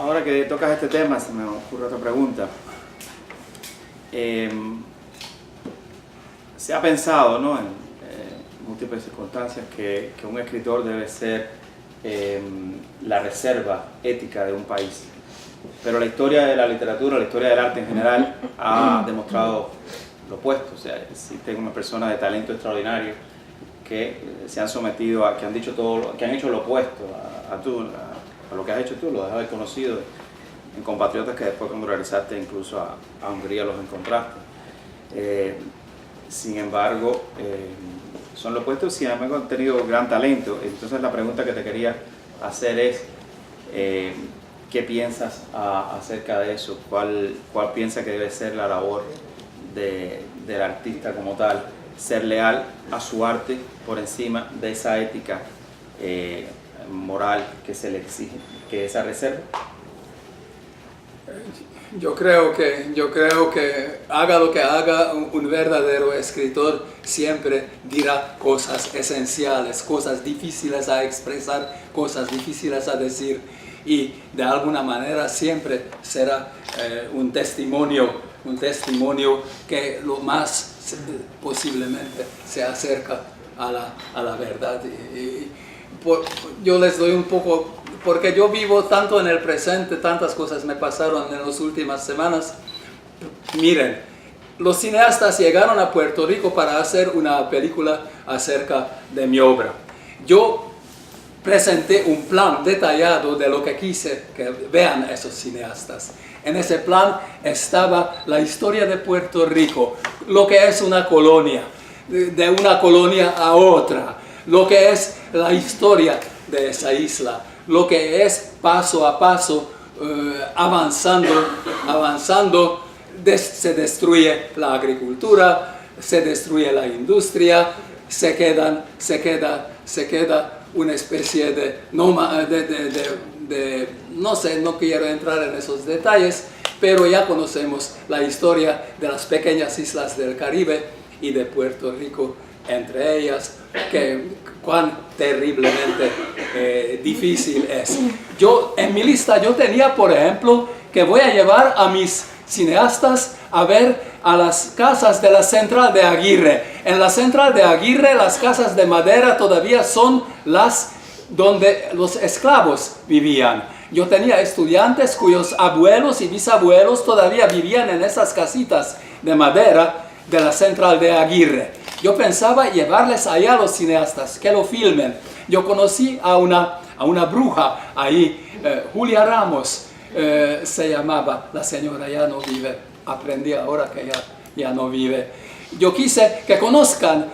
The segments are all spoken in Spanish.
Ahora que tocas este tema, se me ocurre otra pregunta. Se ha pensado, ¿no?, en múltiples circunstancias que un escritor debe ser la reserva ética de un país. Pero la historia de la literatura, la historia del arte en general, ha demostrado lo opuesto. O sea, existen unas personas de talento extraordinario que se han sometido a, que han dicho todo, que han hecho lo opuesto a lo que has hecho tú, lo has haber conocido en compatriotas que después cuando regresaste incluso a Hungría los encontraste. Sin embargo, son lo opuesto, sin embargo han tenido gran talento. Entonces la pregunta que te quería hacer es, ¿qué piensas acerca de eso? ¿Cuál piensas que debe ser la labor del artista como tal? Ser leal a su arte por encima de esa ética moral que se le exige, que esa reserva. Yo creo que haga lo que haga, un verdadero escritor siempre dirá cosas esenciales, cosas difíciles a expresar, cosas difíciles a decir, y de alguna manera siempre será un testimonio que lo más posiblemente se acerca a la verdad. Yo les doy un poco, porque yo vivo tanto en el presente, tantas cosas me pasaron en las últimas semanas. Miren, los cineastas llegaron a Puerto Rico para hacer una película acerca de mi obra. Yo presenté un plan detallado de lo que quise que vean esos cineastas. En ese plan estaba la historia de Puerto Rico, lo que es una colonia, de una colonia a otra, lo que es la historia de esa isla, lo que es paso a paso, avanzando, se destruye la agricultura, se destruye la industria, se queda una especie de no sé, no quiero entrar en esos detalles, pero ya conocemos la historia de las pequeñas islas del Caribe y de Puerto Rico, entre ellas, que cuán terriblemente difícil es. En mi lista yo tenía, por ejemplo, que voy a llevar a mis cineastas a ver a las casas de la Central de Aguirre. En la Central de Aguirre las casas de madera todavía son las donde los esclavos vivían. Yo tenía estudiantes cuyos abuelos y bisabuelos todavía vivían en esas casitas de madera de la Central de Aguirre. Yo pensaba llevarles allá a los cineastas, que lo filmen. Yo conocí a una bruja ahí, Julia Ramos, se llamaba, la señora ya no vive, aprendí ahora que ya no vive. Yo quise que conozcan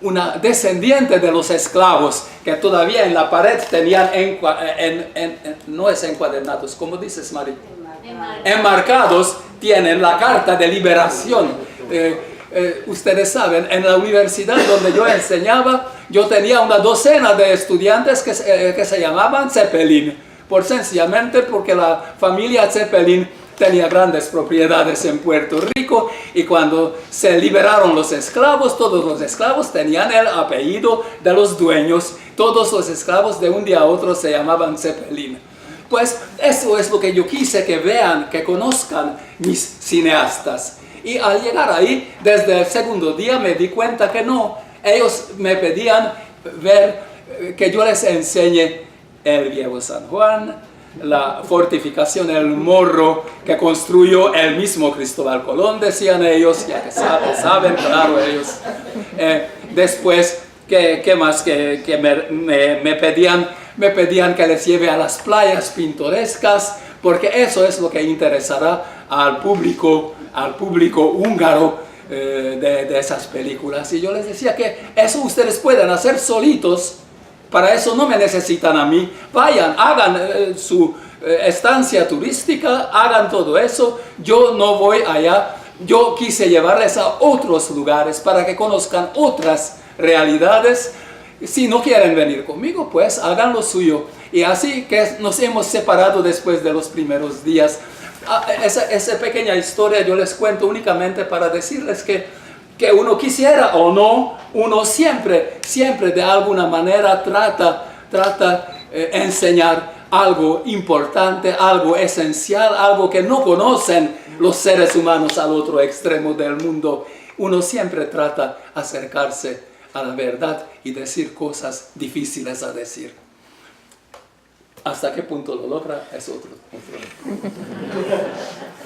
una descendiente de los esclavos, que todavía en la pared tenían, no es encuadernados, ¿cómo dices, Mari? Enmarcados, tienen la carta de liberación. Ustedes saben, en la universidad donde yo enseñaba, yo tenía una docena de estudiantes que se llamaban Zeppelin, sencillamente porque la familia Zeppelin tenía grandes propiedades en Puerto Rico, y cuando se liberaron los esclavos, todos los esclavos tenían el apellido de los dueños. Todos los esclavos de un día a otro se llamaban Zeppelin. Pues eso es lo que yo quise que vean, que conozcan mis cineastas. Y al llegar ahí, desde el segundo día me di cuenta que no. Ellos me pedían que yo les enseñe el Viejo San Juan, la fortificación El Morro que construyó el mismo Cristóbal Colón, decían ellos, ya que saben, claro, ellos. Después, ¿qué más? Me pedían que les lleve a las playas pintorescas, porque eso es lo que interesará al público húngaro de esas películas. Y yo les decía que eso ustedes pueden hacer solitos. Para eso no me necesitan a mí. Vayan, hagan su estancia turística, hagan todo eso. Yo no voy allá. Yo quise llevarles a otros lugares para que conozcan otras realidades. Si no quieren venir conmigo, pues hagan lo suyo. Y así que nos hemos separado después de los primeros días. Esa pequeña historia yo les cuento únicamente para decirles que uno quisiera o no, uno siempre de alguna manera trata enseñar algo importante, algo esencial, algo que no conocen los seres humanos al otro extremo del mundo. Uno siempre trata de acercarse a la verdad y decir cosas difíciles a decir. ¿Hasta qué punto lo logra? Es otro.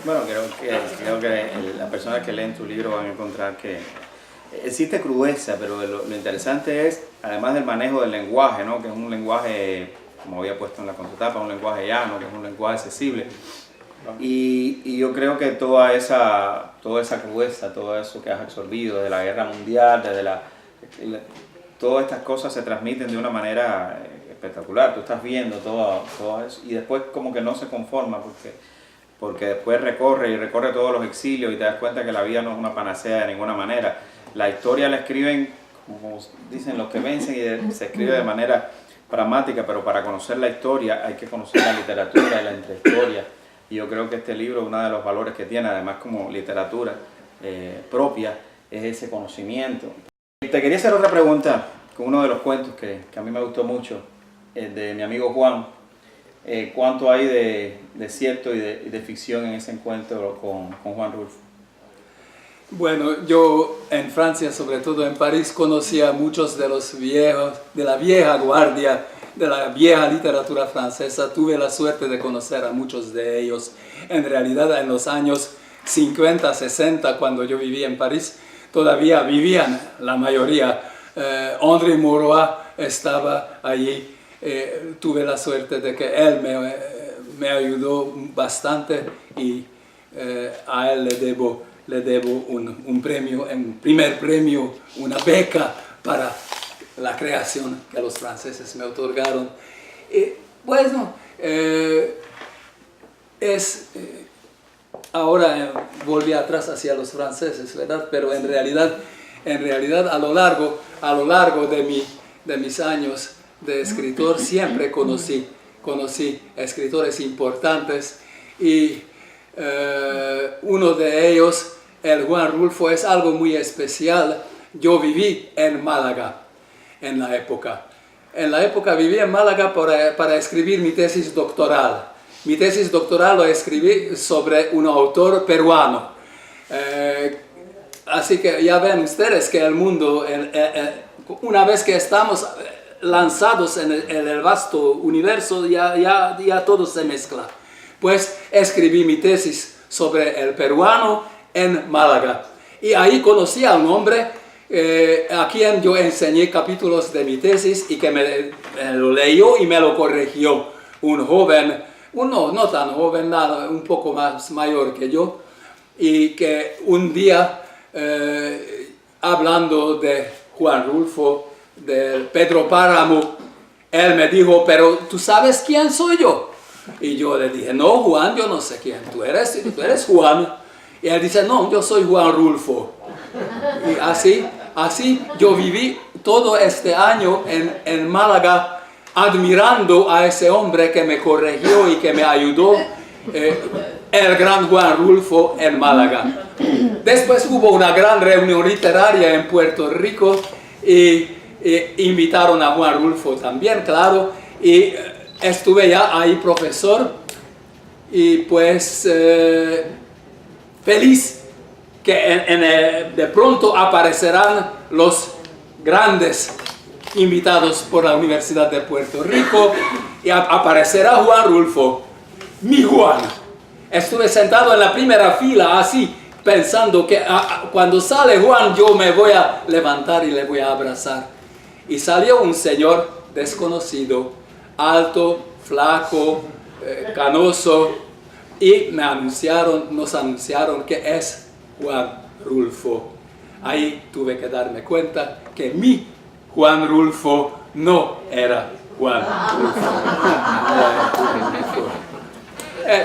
Bueno, creo que las personas que leen tu libro van a encontrar que existe crudeza, pero lo interesante es, además del manejo del lenguaje, ¿no? Que es un lenguaje, como había puesto en la contratapa, un lenguaje llano, que es un lenguaje accesible. Y yo creo que toda esa crudeza, todo eso que has absorbido de la guerra mundial, todas estas cosas se transmiten de una manera espectacular. Tú estás viendo todo eso y después como que no se conforma porque después recorre todos los exilios y te das cuenta que la vida no es una panacea de ninguna manera. La historia la escriben, como dicen, los que vencen, y se escribe de manera pragmática, pero para conocer la historia hay que conocer la literatura y la intrahistoria. Y yo creo que este libro, uno de los valores que tiene, además como literatura propia, es ese conocimiento. Te quería hacer otra pregunta con uno de los cuentos que a mí me gustó mucho, de mi amigo Juan. ¿Cuánto hay de cierto y de ficción en ese encuentro con Juan Rulfo? Bueno, yo en Francia, sobre todo en París, conocí a muchos de los viejos, de la vieja guardia, de la vieja literatura francesa. Tuve la suerte de conocer a muchos de ellos. En realidad, en los años 50, 60, cuando yo vivía en París, todavía vivían la mayoría. André Maurois estaba allí. Tuve la suerte de que él me ayudó bastante y a él le debo un premio, un primer premio, una beca para la creación que los franceses me otorgaron. Bueno, ahora volví atrás hacia los franceses, ¿verdad? Pero en realidad a lo largo de mis años de escritor siempre conocí escritores importantes y uno de ellos, el Juan Rulfo, es algo muy especial. Yo viví en Málaga en la época. En la época viví en Málaga para escribir mi tesis doctoral. Mi tesis doctoral lo escribí sobre un autor peruano. Así que ya ven ustedes que el mundo, una vez que estamos lanzados en el vasto universo, ya todo se mezcla. Pues escribí mi tesis sobre el peruano en Málaga. Y ahí conocí a un hombre a quien yo enseñé capítulos de mi tesis y que me lo leyó y me lo corrigió. Un joven, no tan joven, nada, un poco más mayor que yo, y que un día, hablando de Juan Rulfo, de Pedro Páramo, él me dijo: pero ¿tú sabes quién soy yo? Y yo le dije: no, Juan, yo no sé quién tú eres Juan. Y él dice: no, yo soy Juan Rulfo. Y así yo viví todo este año en Málaga, admirando a ese hombre que me corrigió y que me ayudó, el gran Juan Rulfo en Málaga. Después hubo una gran reunión literaria en Puerto Rico y invitaron a Juan Rulfo también, claro, y estuve ya ahí profesor y pues feliz que de pronto aparecerán los grandes invitados por la Universidad de Puerto Rico y aparecerá Juan Rulfo, mi Juan. Estuve sentado en la primera fila así, pensando que cuando sale Juan yo me voy a levantar y le voy a abrazar. Y salió un señor desconocido, alto, flaco, canoso, y nos anunciaron que es Juan Rulfo. Ahí tuve que darme cuenta que mi Juan Rulfo no era Juan Rulfo.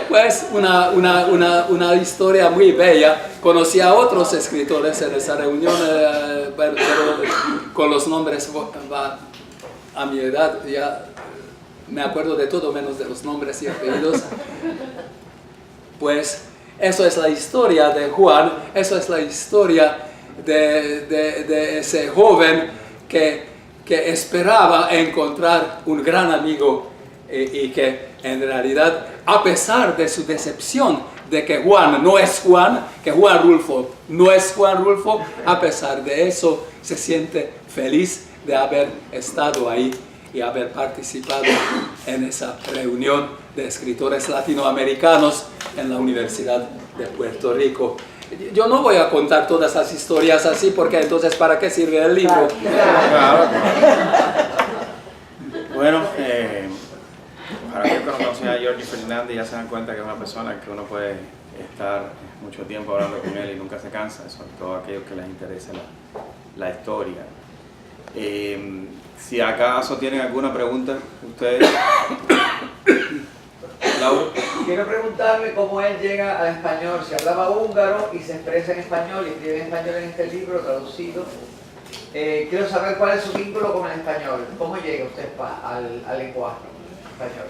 Pues una historia muy bella. Conocí a otros escritores en esa reunión, pero con los nombres a mi edad ya me acuerdo de todo menos de los nombres y apellidos. Pues eso es la historia de Juan, eso es la historia de ese joven que esperaba encontrar un gran amigo y que en realidad, a pesar de su decepción de que Juan no es Juan, que Juan Rulfo no es Juan Rulfo, a pesar de eso se siente feliz de haber estado ahí y haber participado en esa reunión de escritores latinoamericanos en la Universidad de Puerto Rico. Yo no voy a contar todas las historias así, porque entonces ¿para qué sirve el libro? Claro. Bueno, para aquellos que no conocen a Giorgi Fernández ya se dan cuenta que es una persona que uno puede estar mucho tiempo hablando con él y nunca se cansa, sobre todo aquellos que les interesa la historia. Si acaso tienen alguna pregunta, ustedes. Laura. Quiero preguntarle cómo él llega al español, si hablaba húngaro y se expresa en español y escribe en español en este libro traducido. Quiero saber cuál es su vínculo con el español, cómo llega usted al lenguaje español.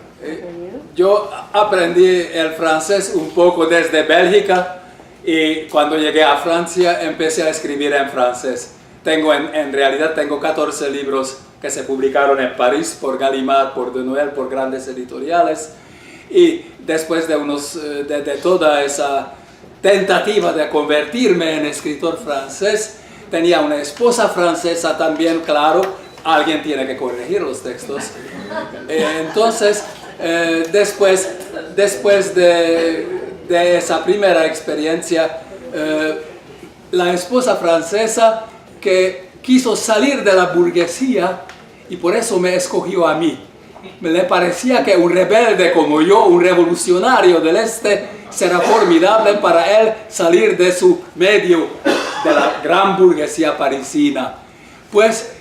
Yo aprendí el francés un poco desde Bélgica y cuando llegué a Francia empecé a escribir en francés. En realidad tengo 14 libros que se publicaron en París por Gallimard, por De Noël, por grandes editoriales. Y después de toda esa tentativa de convertirme en escritor francés, tenía una esposa francesa también, claro, alguien tiene que corregir los textos. Entonces, después de esa primera experiencia, la esposa francesa que quiso salir de la burguesía y por eso me escogió a mí. Me le parecía que un rebelde como yo, un revolucionario del este, será formidable para él salir de su medio, de la gran burguesía parisina. Pues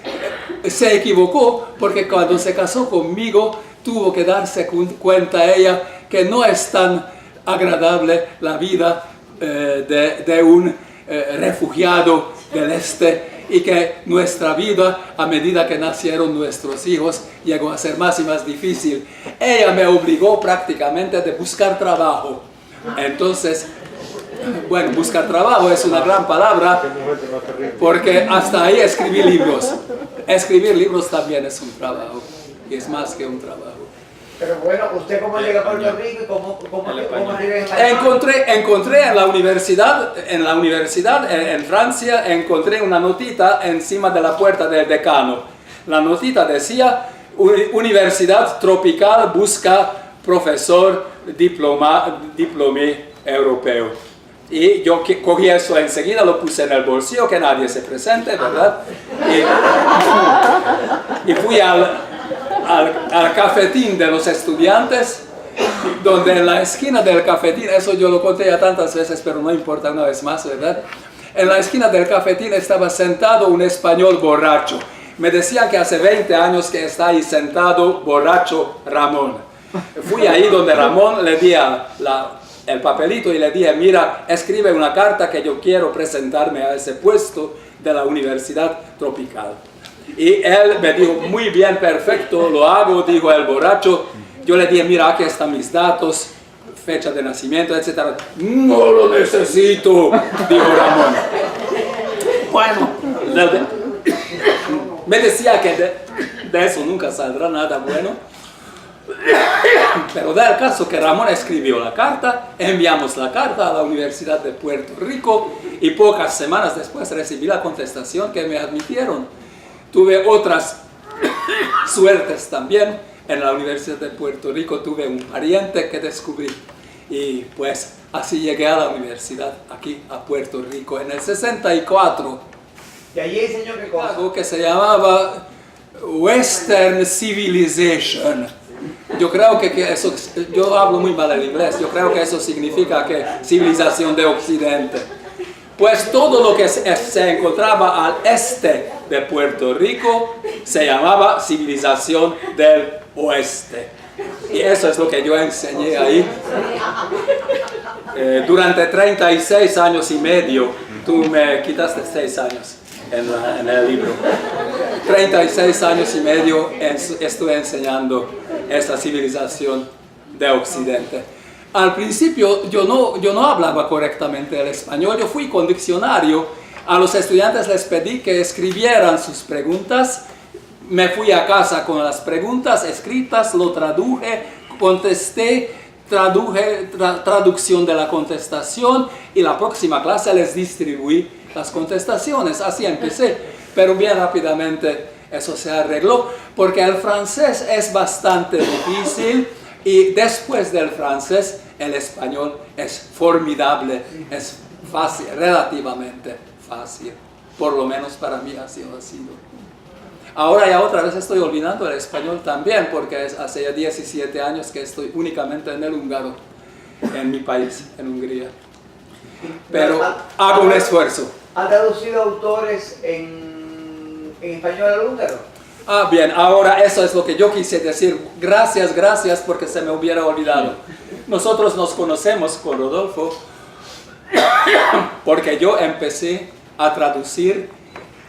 se equivocó porque cuando se casó conmigo tuvo que darse cuenta ella que no es tan agradable la vida de un refugiado del este y que nuestra vida, a medida que nacieron nuestros hijos, llegó a ser más y más difícil. Ella me obligó prácticamente a buscar trabajo. Entonces, bueno, buscar trabajo es una gran palabra, porque hasta ahí escribí libros. Escribir libros también es un trabajo, y es más que un trabajo. Pero bueno, ¿usted cómo llega a Puerto Rico y cómo escribe en español? Encontré en la universidad en Francia, encontré una notita encima de la puerta del decano. La notita decía, Universidad Tropical busca profesor diplomé europeo. Y yo cogí eso enseguida, lo puse en el bolsillo, que nadie se presente, ¿verdad? Y fui al cafetín de los estudiantes, donde en la esquina del cafetín, eso yo lo conté ya tantas veces, pero no importa una vez más, ¿verdad? En la esquina del cafetín estaba sentado un español borracho. Me decían que hace 20 años que está ahí sentado borracho Ramón. Fui ahí donde Ramón, le di el papelito y le dije, mira, escribe una carta que yo quiero presentarme a ese puesto de la Universidad Tropical. Y él me dijo, muy bien, perfecto, lo hago, dijo el borracho. Yo le dije, mira, aquí están mis datos, fecha de nacimiento, etc. No lo necesito, dijo Ramón. Bueno, me decía que de eso nunca saldrá nada bueno. Pero da el caso que Ramón escribió la carta, enviamos la carta a la Universidad de Puerto Rico y pocas semanas después recibí la contestación que me admitieron. Tuve otras suertes también. En la Universidad de Puerto Rico tuve un pariente que descubrí y pues así llegué a la universidad aquí a Puerto Rico en el 64. ¿Y allí enseñó qué cosa? Algo que se llamaba Western Civilization. Yo creo que eso, yo hablo muy mal el inglés, yo creo que eso significa que civilización de Occidente. Pues todo lo que se encontraba al este de Puerto Rico se llamaba civilización del oeste. Y eso es lo que yo enseñé ahí. Durante 36 años y medio, tú me quitaste 6 años en el libro. 36 años y medio estuve enseñando esta civilización de Occidente. Al principio yo no hablaba correctamente el español, yo fui con diccionario. A los estudiantes les pedí que escribieran sus preguntas me fui a casa con las preguntas escritas, lo traduje, contesté, traducción de la contestación, y la próxima clase les distribuí las contestaciones. Así empecé, pero bien rápidamente eso se arregló, porque el francés es bastante difícil, y después del francés el español es formidable, es fácil, relativamente fácil, por lo menos para mí ha sido. Ahora ya otra vez estoy olvidando el español también, porque hace ya 17 años que estoy únicamente en el húngaro, en mi país, en Hungría. Pero hago un esfuerzo. ¿Ha traducido autores en español al húngaro? Ah, bien, ahora eso es lo que yo quise decir. Gracias, porque se me hubiera olvidado. Nosotros nos conocemos con Rodolfo porque yo empecé a traducir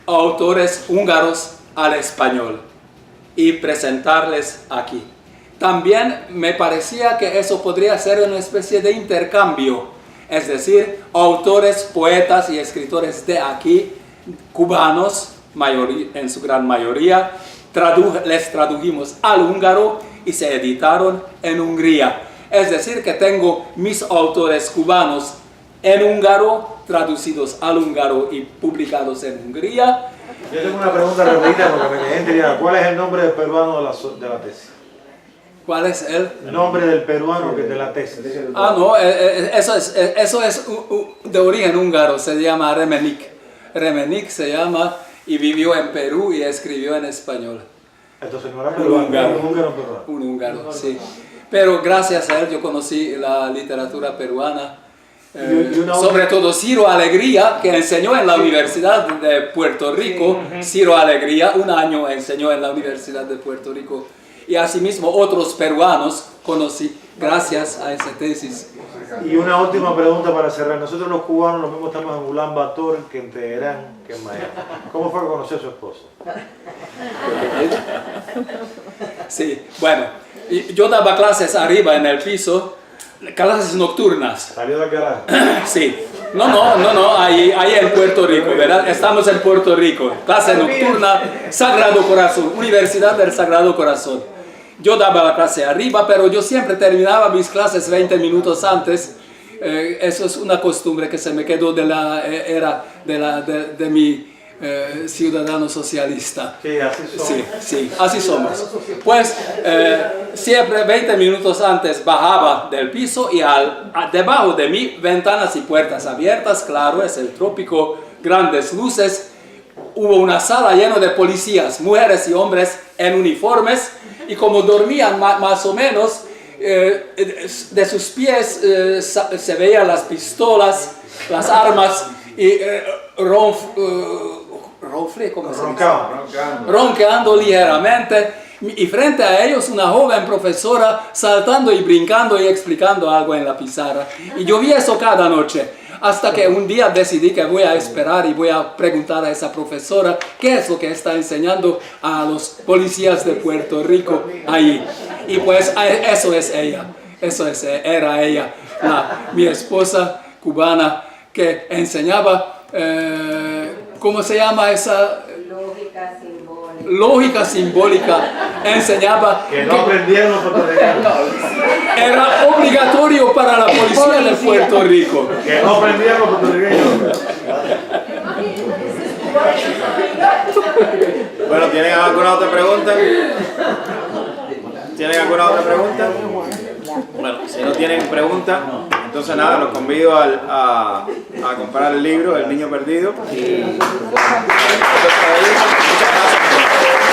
autores húngaros al español y presentarles aquí. También me parecía que eso podría ser una especie de intercambio, es decir, autores, poetas y escritores de aquí, cubanos, en su gran mayoría, les tradujimos al húngaro y se editaron en Hungría. Es decir, que tengo mis autores cubanos en húngaro, traducidos al húngaro y publicados en Hungría. Yo tengo una pregunta rapidita porque me quedé intrigado. ¿Cuál es el nombre del peruano de la tesis? ¿Cuál es el nombre del peruano que de la tesis? Ah, no, eso es de origen húngaro, se llama Remenik. Remenik se llama y vivió en Perú y escribió en español. Entonces no era peruano, era un húngaro peruano. Un húngaro, sí. Pero gracias a él yo conocí la literatura peruana. Sobre todo Ciro Alegría, que enseñó en la Universidad de Puerto Rico. Ciro Alegría, un año enseñó en la Universidad de Puerto Rico. Y asimismo otros peruanos conocí gracias a esa tesis. Y una última pregunta para cerrar. Nosotros los cubanos lo mismo estamos en Ulan Bator que en Teherán, que en Miami. ¿Cómo fue que conoció a su esposo? Sí, bueno, yo daba clases arriba en el piso, clases nocturnas. ¿Salió del garaje? Sí. No, ahí en Puerto Rico, ¿verdad? Estamos en Puerto Rico. Clase nocturna, Sagrado Corazón, Universidad del Sagrado Corazón. Yo daba la clase arriba, pero yo siempre terminaba mis clases 20 minutos antes. Eso es una costumbre que se me quedó de la era de mi ciudadano socialista. Sí, así somos. Sí, así somos. Pues siempre 20 minutos antes bajaba del piso y debajo de mí ventanas y puertas abiertas, claro, es el trópico, grandes luces. Hubo una sala llena de policías, mujeres y hombres en uniformes, y como dormían más o menos, de sus pies se veían las pistolas, las armas y ronqueando ligeramente, y frente a ellos una joven profesora saltando y brincando y explicando algo en la pizarra. Y yo vi eso cada noche, hasta que un día decidí que voy a esperar y voy a preguntar a esa profesora qué es lo que está enseñando a los policías de Puerto Rico ahí. Y pues eso es ella, era ella, mi esposa cubana, que enseñaba, ¿cómo se llama esa? Lógica simbólica. Enseñaba que no aprendieron los puertorriqueños. Era obligatorio para la policía de Puerto Rico. Que no aprendieron los puertorriqueños. Bueno, ¿tienen alguna otra pregunta? ¿Tienen alguna otra pregunta? Bueno, si no tienen pregunta, entonces nada, los convido a comprar el libro El Niño Perdido. Y muchas gracias.